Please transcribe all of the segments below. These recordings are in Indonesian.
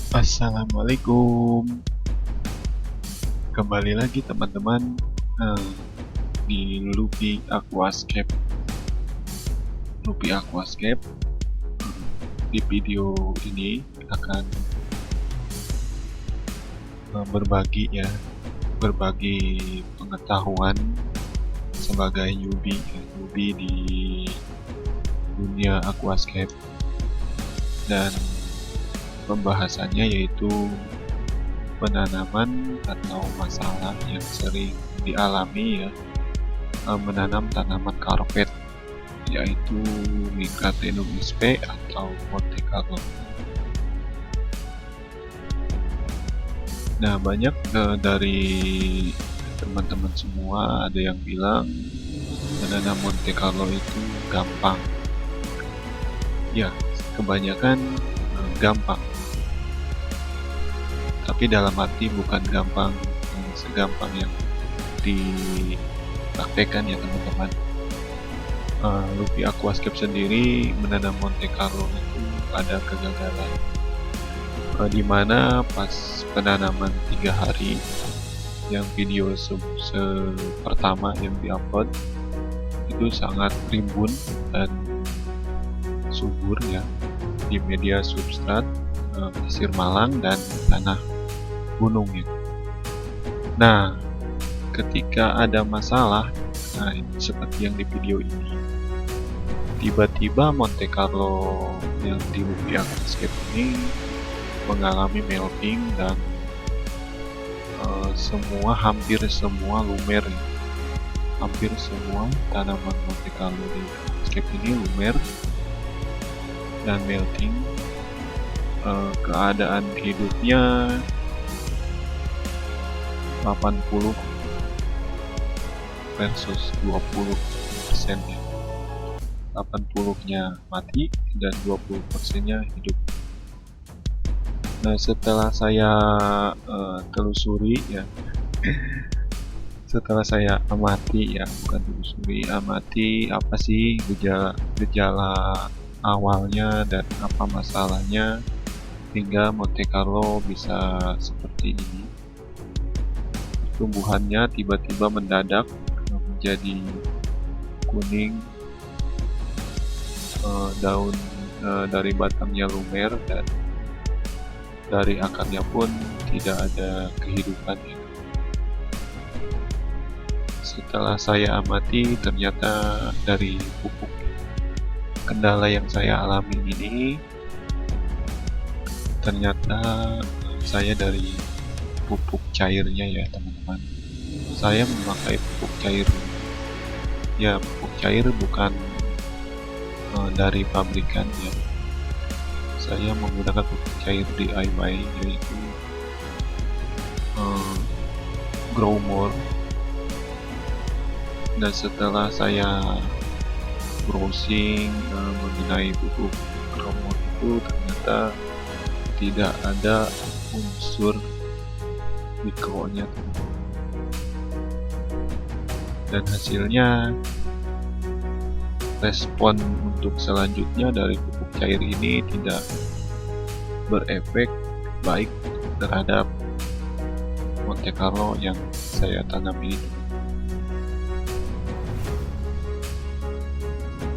Assalamualaikum, kembali lagi teman-teman eh, di Luffy Aquascape. Di video ini akan berbagi pengetahuan sebagai newbie di dunia aquascape, dan pembahasannya yaitu penanaman atau masalah yang sering dialami menanam tanaman karpet, yaitu Micatenum sp atau Monte Carlo. Nah, banyak dari teman-teman semua ada yang bilang menanam Monte Carlo itu gampang. Ya, kebanyakan gampang. Tapi dalam arti bukan gampang segampang yang dipraktekkan ya teman-teman. Luffy Aquascape sendiri menanam Monte Carlo itu ada kegagalan, dimana pas penanaman 3 hari yang video pertama yang diupload itu sangat rimbun dan subur ya di media substrat pasir malang dan tanah gunung ya. Nah, ketika ada masalah, seperti yang di video ini, tiba-tiba Monte Carlo yang di Luffy Aquascape ini mengalami melting dan hampir semua lumer ya. Hampir semua tanaman Monte Carlo di Aquascape ini lumer dan melting. Keadaan hidupnya 80 versus 20% ya. 80-nya mati dan 20%-nya hidup. Nah, setelah saya telusuri ya, setelah saya amati apa sih gejala awalnya dan apa masalahnya hingga Monte Carlo bisa seperti ini. Tumbuhannya tiba-tiba mendadak menjadi kuning, daun dari batangnya lumer dan dari akarnya pun tidak ada kehidupan. Setelah saya amati, ternyata dari pupuk. Kendala yang saya alami ini ternyata saya dari pupuk cairnya ya teman-teman. Saya memakai pupuk cair. Ya, pupuk cair bukan dari pabrikan ya. Saya menggunakan pupuk cair DIY, yaitu Growmore. Dan setelah saya browsing mengenai pupuk Growmore itu, ternyata tidak ada unsur mikronya, dan hasilnya respon untuk selanjutnya dari pupuk cair ini tidak berefek baik terhadap Monte Carlo yang saya tanam ini.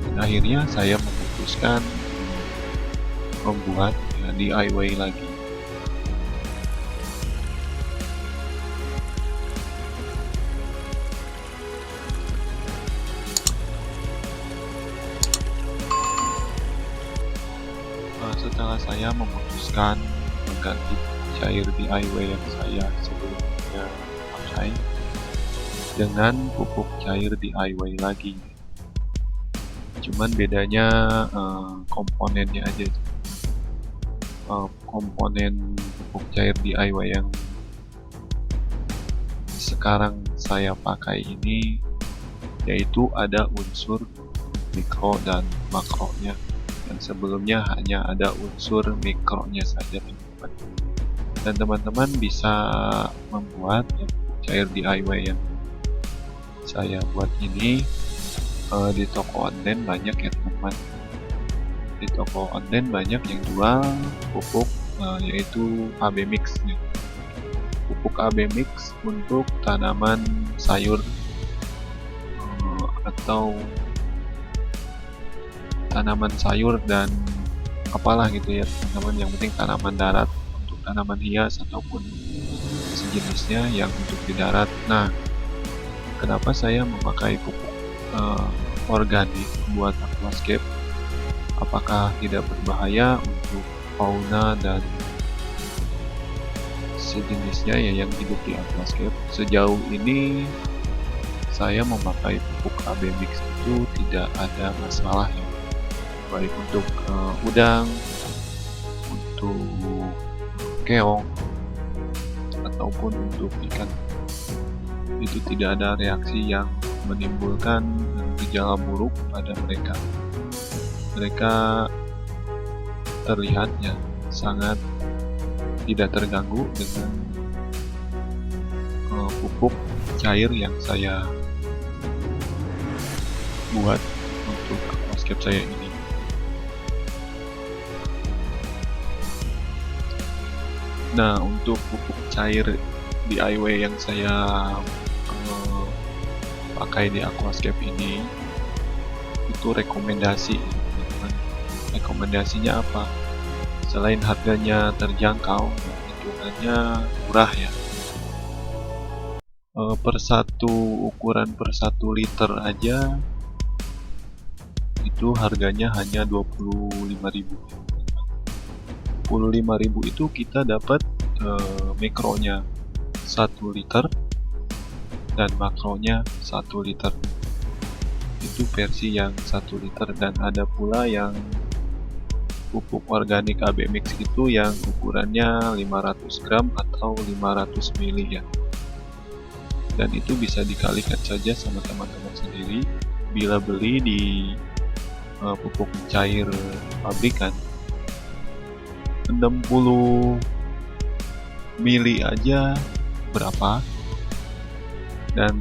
Dan akhirnya saya memutuskan membuat DIY lagi. Setelah saya memutuskan mengganti cair DIY yang saya sebelumnya pakai dengan pupuk cair DIY lagi. Cuman bedanya komponennya aja. Komponen pupuk cair DIY yang sekarang saya pakai ini yaitu ada unsur mikro dan makronya, dan sebelumnya hanya ada unsur mikronya saja teman-teman. Dan teman-teman bisa membuat pupuk cair DIY yang saya buat ini di toko online banyak ya teman-teman. Di toko online banyak yang jual pupuk yaitu AB mix nih. Pupuk AB mix untuk tanaman sayur atau tanaman sayur dan apalah gitu ya teman-teman, yang penting tanaman darat untuk tanaman hias ataupun sejenisnya yang untuk di darat. Nah, kenapa saya memakai pupuk organik buat aquascape? Apakah tidak berbahaya untuk fauna dan sejenisnya ya yang hidup di aquascape? Sejauh ini saya memakai pupuk AB mix itu tidak ada masalah ya, baik untuk udang, untuk keong, ataupun untuk ikan. Itu tidak ada reaksi yang menimbulkan gejala buruk pada mereka. Mereka terlihatnya sangat tidak terganggu dengan pupuk cair yang saya buat untuk aquascape saya ini. Nah, untuk pupuk cair DIY yang saya pakai di aquascape ini itu rekomendasi, teman-teman. Rekomendasinya apa? Selain harganya terjangkau, hitungannya murah ya. Ukuran per 1 liter aja itu harganya hanya 25.000. 25.000 itu kita dapat mikronya 1 liter dan makronya 1 liter. Itu versi yang 1 liter, dan ada pula yang pupuk organik AB mix itu yang ukurannya 500 gram atau 500 ml ya. Dan itu bisa dikalikan saja sama teman-teman sendiri bila beli di pupuk cair pabrikan. 60 mili aja berapa, dan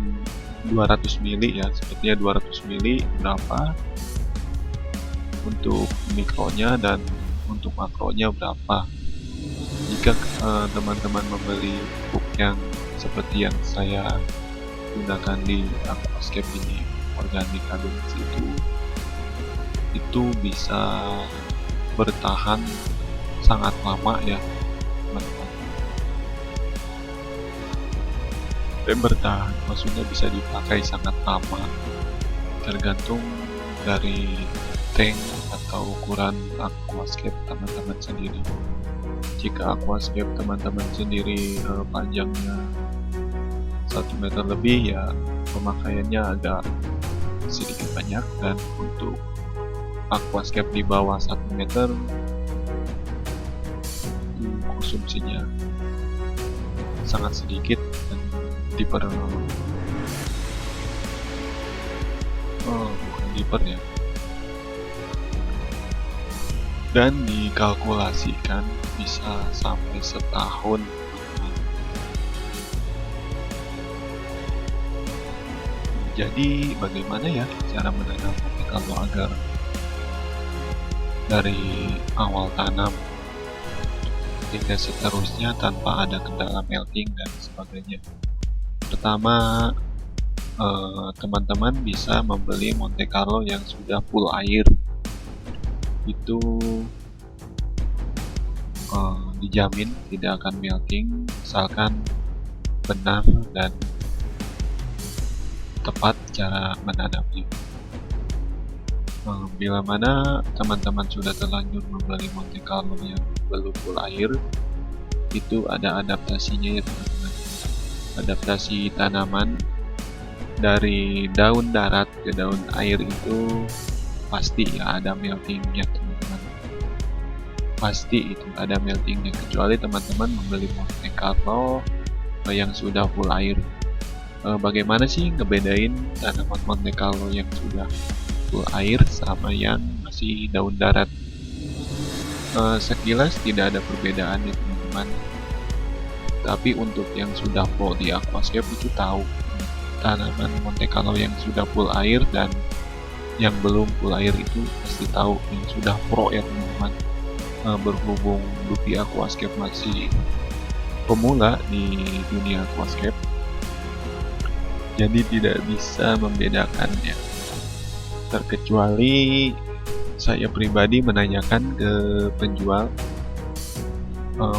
200 mili ya, sepertinya 200 mili berapa untuk mikronya, dan untuk makronya berapa. Jika teman-teman membeli pupuk yang seperti yang saya gunakan di aquascape ini, organik AB mix itu bisa bertahan sangat lama ya, teman-teman. Bertahan maksudnya bisa dipakai sangat lama, tergantung dari tank atau ukuran aquascape teman-teman sendiri. Jika aquascape teman-teman sendiri panjangnya 1 meter lebih, ya pemakaiannya agak sedikit banyak, dan untuk aquascape di bawah 1 meter konsumsinya sangat sedikit, dan dan dikalkulasikan bisa sampai setahun. Jadi bagaimana ya cara menanam kalau agar dari awal tanam hingga seterusnya tanpa ada kendala melting dan sebagainya? Pertama, teman-teman bisa membeli Monte Carlo yang sudah full air. Itu dijamin tidak akan melting misalkan benar dan tepat cara menanamnya. Bila mana teman-teman sudah terlanjur membeli Monte Carlo yang belum full air, itu ada adaptasinya ya teman-teman. Adaptasi tanaman dari daun darat ke daun air itu pasti ya ada meltingnya teman-teman. Pasti itu ada meltingnya, kecuali teman-teman membeli Monte Carlo yang sudah full air. Bagaimana sih ngebedain tanaman Monte Carlo yang sudah full air sama yang masih daun darat? Sekilas tidak ada perbedaan ya teman-teman, tapi untuk yang sudah pro di aquascape itu tahu tanaman Monte Carlo yang sudah full air dan yang belum full air itu pasti tahu yang sudah pro ya teman-teman. berhubung Luffy Aquascape masih pemula di dunia Aquascape, jadi tidak bisa membedakannya. Terkecuali saya pribadi menanyakan ke penjual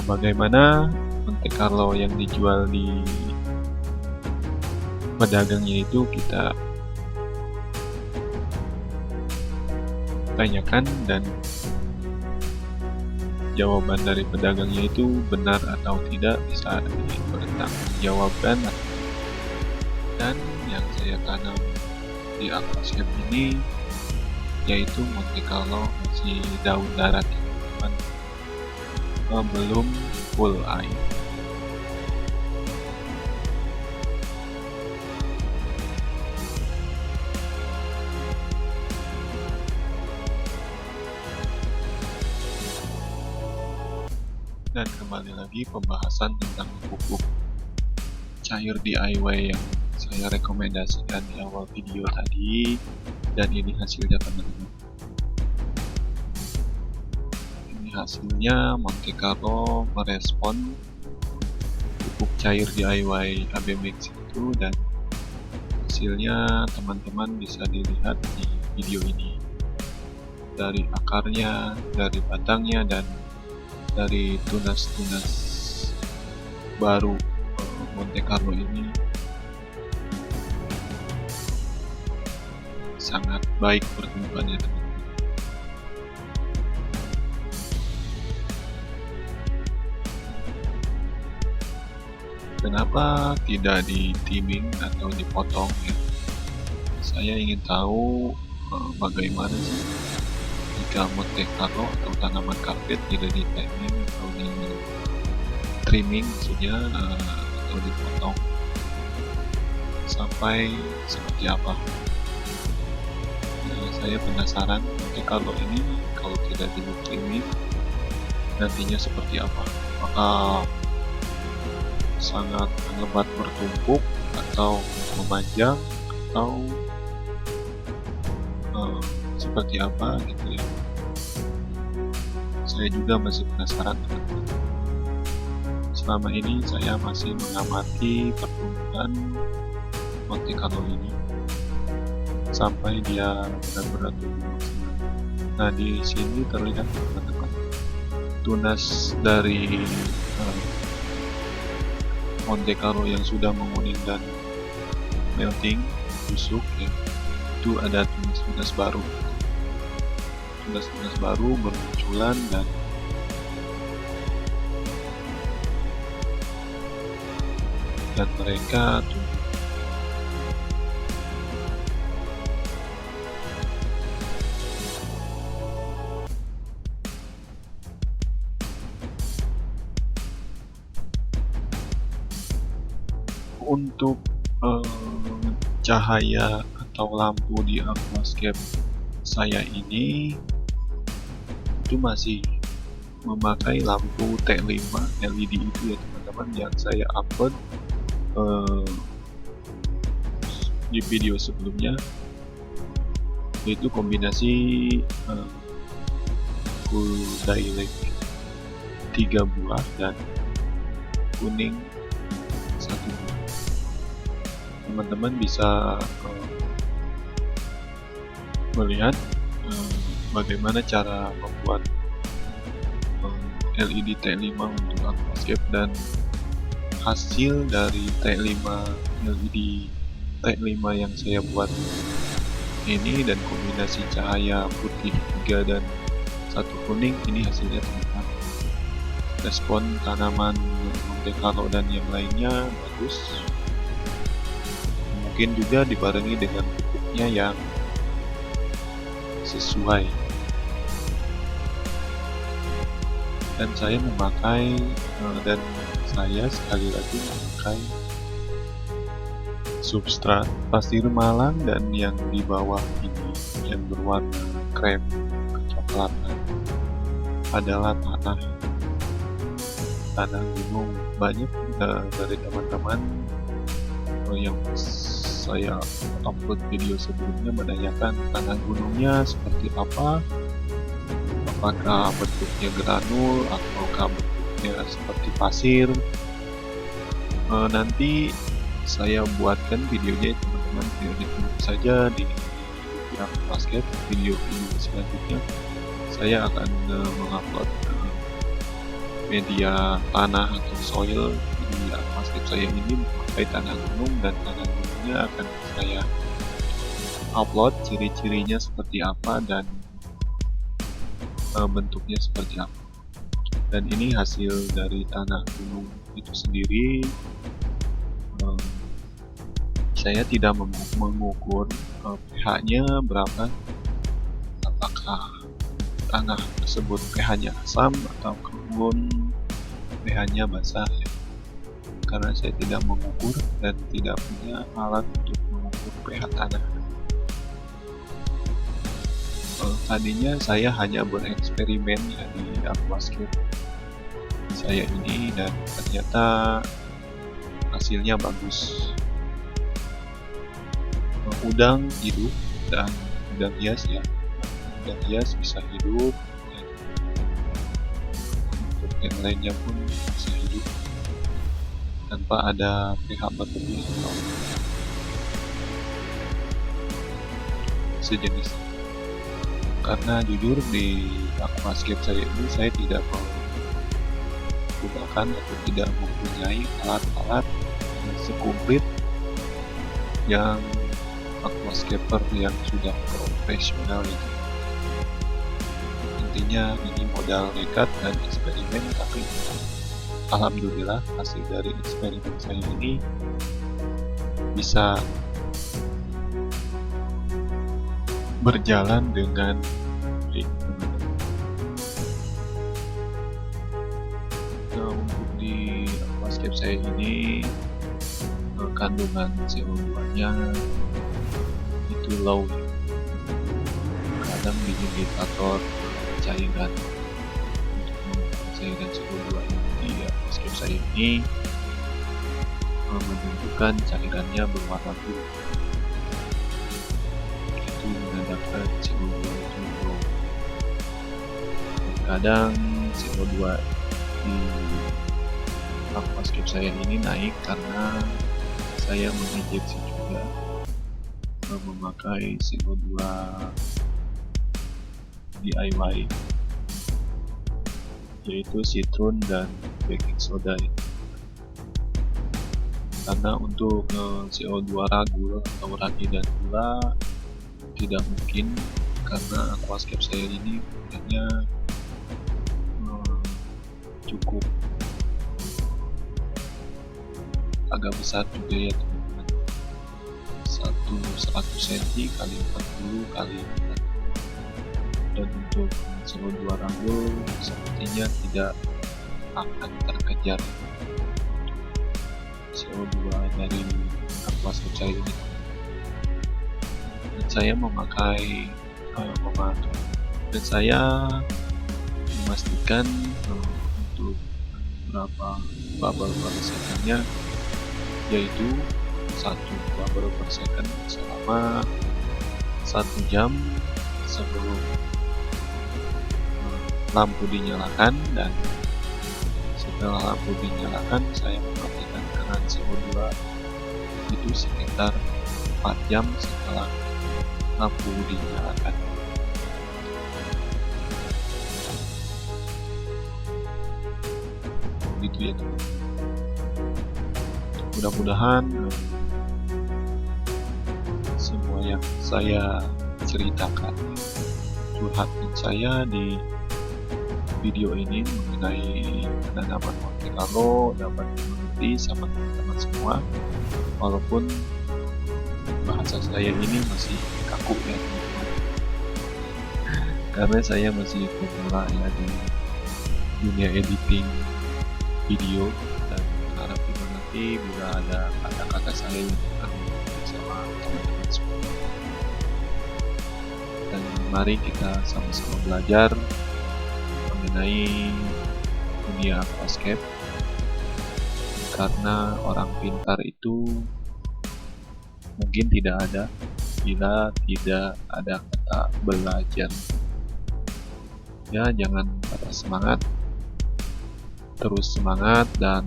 bagaimana Monte Carlo yang dijual di pedagangnya itu, kita tanyakan dan jawaban dari pedagangnya itu benar atau tidak bisa dipertanggungjawabkan. Dan yang saya tanam di aquascape ini yaitu Monte Carlo masih daun darat, teman-teman, belum full air. Dan kembali lagi pembahasan tentang pupuk cair DIY yang saya rekomendasikan di awal video tadi, dan ini hasilnya, teman-teman. Ini hasilnya Monte Carlo merespon pupuk cair DIY AB Mix itu, dan hasilnya teman-teman bisa dilihat di video ini. Dari akarnya, dari batangnya, dan dari tunas-tunas baru Monte Carlo ini sangat baik pertumbuhannya, teman-teman. Kenapa tidak di-timming atau dipotong ya? Saya ingin tahu bagaimana sih jika Monte Carlo atau tanaman karpet tidak di-timming atau di-trimming maksudnya, atau dipotong, sampai seperti apa. Saya penasaran Monte Carlo ini kalau tidak di-trimming nantinya seperti apa. Apakah sangat lebat bertumpuk, atau memanjang, atau seperti apa gitu ya. Saya juga masih penasaran, teman-teman. Selama ini saya masih mengamati pertumbuhan Monte Carlo ini sampai dia benar-benar tumbuh. Nah, di sini terlihat, teman-teman, tunas dari Monte Carlo yang sudah menguning dan melting, busuk ya, itu ada tunas-tunas baru. Tunas-tunas baru bermunculan dan mereka tumbuh. Untuk cahaya atau lampu di aquascape saya ini itu masih memakai lampu T5 LED itu ya, teman-teman, yang saya upload di video sebelumnya, yaitu kombinasi full daylight 3 buah dan kuning 1 buah. Teman-teman bisa melihat bagaimana cara membuat LED T5 untuk aquascape, dan hasil dari T5 LED T5 yang saya buat ini dan kombinasi cahaya putih 3 dan 1 kuning, ini hasilnya, teman-teman. Respon tanaman Monte Carlo dan yang lainnya bagus, mungkin juga dibarengi dengan pupuknya yang sesuai. Dan saya memakai dan saya sekali lagi memakai substrat pasir malang, dan yang di bawah ini yang berwarna krem kecoklatan adalah tanah gunung. Banyak dari teman-teman yang saya upload video sebelumnya menanyakan tanah gunungnya seperti apa, apakah bentuknya granul ataukah bentuknya seperti pasir. Nanti saya buatkan videonya teman-teman, ditunggu saja di Aquascape. Video selanjutnya saya akan mengupload media tanah atau soil di Aquascape saya ini memakai tanah gunung, dan tanah gunungnya akan saya upload ciri-cirinya seperti apa dan bentuknya seperti apa. Dan ini hasil dari tanah gunung itu sendiri. Saya tidak mengukur pH-nya berapa, apakah tanah tersebut pH-nya asam atau pH-nya basah ya. Karena saya tidak mengukur dan tidak punya alat untuk mengukur pH tanah. Tadinya saya hanya bereksperimen ya di Aquascape saya ini, dan ternyata hasilnya bagus. Udang hidup, dan udang hias ya, udang hias bisa hidup, dan untuk yang lainnya pun bisa hidup tanpa ada pH berlebih atau sejenis. Karena jujur di Aquascape saya ini saya tidak menggunakan atau tidak mempunyai alat-alat sekomplit yang aquascaper yang sudah profesional itu. Intinya ini modal nekat dan eksperimen, tapi alhamdulillah hasil dari eksperimen saya ini bisa berjalan dengan baik. Nah, untuk di Aquascape saya ini kandungan CO2-nya itu low. Kadang di indikator cairan untuk cairan CO2 di Aquascape saya ini menunjukkan cairannya berwarna biru. Itu menandakan CO2 itu low. Kadang CO2 di Aquascape saya ini naik karena saya menginjeksi juga memakai CO2 DIY, yaitu citron dan baking soda ya. Karena untuk CO2 ragul atau ragi dan gula tidak mungkin, karena Aquascape saya ini hanya cukup agak besar juga ya teman-teman, 100 cm kali 40 kali 40. Dan untuk CO2 ragul sepertinya tidak akan terkejar CO2 dari Aquascape saya ini. Dan saya memakai pemantau, dan saya memastikan untuk berapa bubble per second-nya, yaitu 1 bubble per second selama 1 jam sebelum lampu dinyalakan, dan setelah lampu dinyalakan saya memperhatikan tekanan CO2 itu sekitar 4 jam setelah lampu dinyalakan. Begitu ya teman-teman. Mudah-mudahan semua yang saya ceritakan, curhatan saya di video ini mengenai penanaman Monte Carlo dapat dimengerti sama teman-teman semua, walaupun bahasa saya ini masih kaku ya teman-teman, karena saya masih pemula ya di dunia editing video, dan harap dimengerti bila ada kata-kata saya yang kurang sama teman-teman semua. Dan mari kita sama-sama belajar mengenai dunia Aquascape, karena orang pintar itu mungkin tidak ada bila tidak ada kata belajar. Ya, jangan patah semangat, terus semangat, dan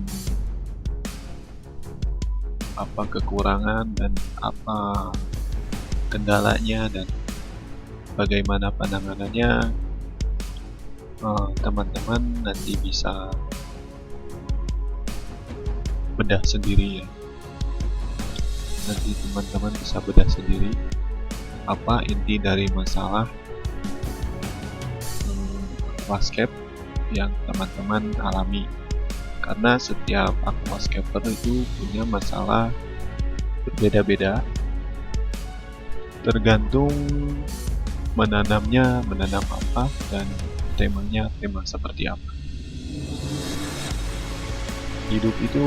apa kekurangan dan apa kendalanya dan bagaimana penanganannya, teman-teman nanti bisa bedah sendiri ya. Nanti teman-teman bisa bedah sendiri apa inti dari masalah aquascape yang teman-teman alami, karena setiap aquascaper itu punya masalah berbeda-beda tergantung menanam apa dan temanya tema seperti apa. Hidup itu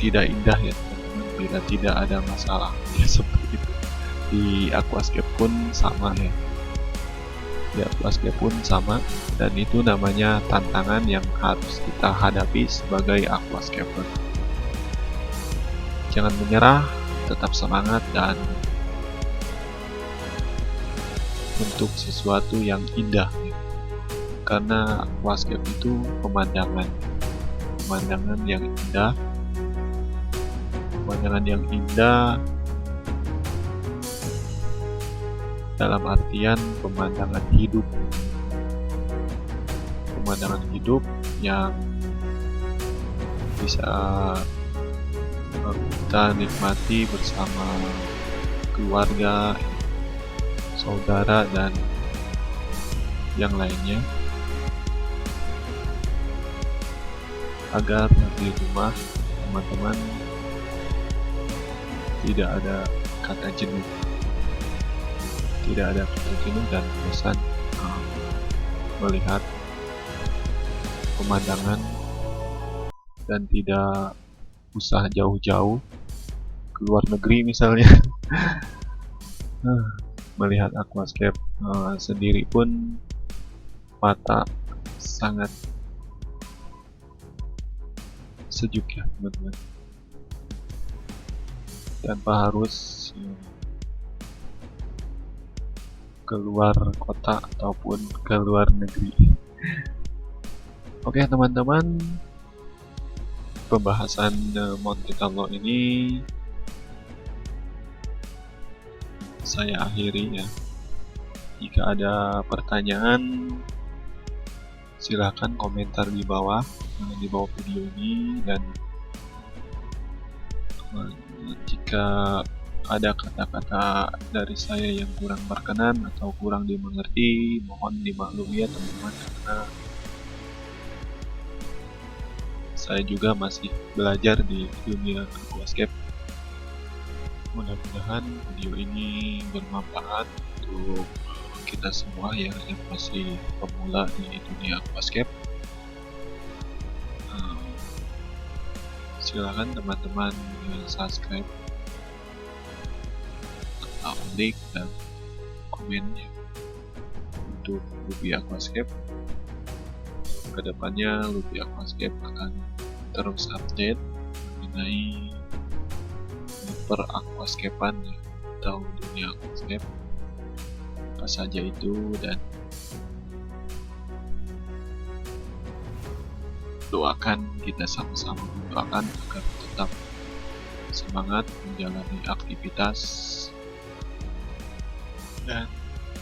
tidak indah ya teman-teman bila tidak ada masalah ya, seperti itu. Di aquascape pun sama ya, di aquascape pun sama, dan itu namanya tantangan yang harus kita hadapi sebagai aquascaper. Jangan menyerah, tetap semangat, dan untuk sesuatu yang indah ya. Karena aquascape itu pemandangan yang indah, dalam artian pemandangan hidup yang bisa kita nikmati bersama keluarga, saudara, dan yang lainnya, agar di rumah teman-teman tidak ada kata jenuh dan bosan melihat pemandangan, dan tidak usah jauh-jauh ke luar negeri misalnya. Melihat aquascape sendiri pun mata sangat sejuk ya teman-teman, tanpa harus keluar kota ataupun ke luar negeri. Oke teman-teman, pembahasan Monte Carlo ini saya akhiri ya. Jika ada pertanyaan, silahkan komentar di bawah video ini, dan jika ada kata-kata dari saya yang kurang berkenan atau kurang dimengerti, mohon dimaklumi ya teman-teman, karena saya juga masih belajar di dunia aquascape. Mudah-mudahan video ini bermanfaat untuk kita semua ya, yang masih pemula di dunia aquascape. Silahkan teman-teman subscribe atau like dan komennya untuk Luffy Aquascape. Kedepannya Luffy Aquascape akan terus update mengenai per aquascapean atau dunia aquascape apa saja itu, dan doakan, kita sama-sama mendoakan agar tetap semangat menjalani aktivitas. Dan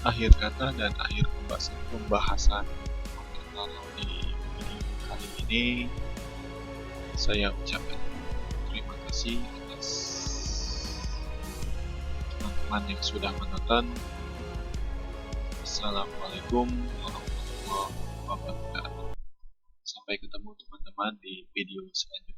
akhir kata dan akhir pembahasan di video kali ini, saya ucapkan terima kasih atas teman-teman yang sudah menonton. Assalamualaikum warahmatullahi wabarakatuh. Sampai ketemu teman-teman di video selanjutnya.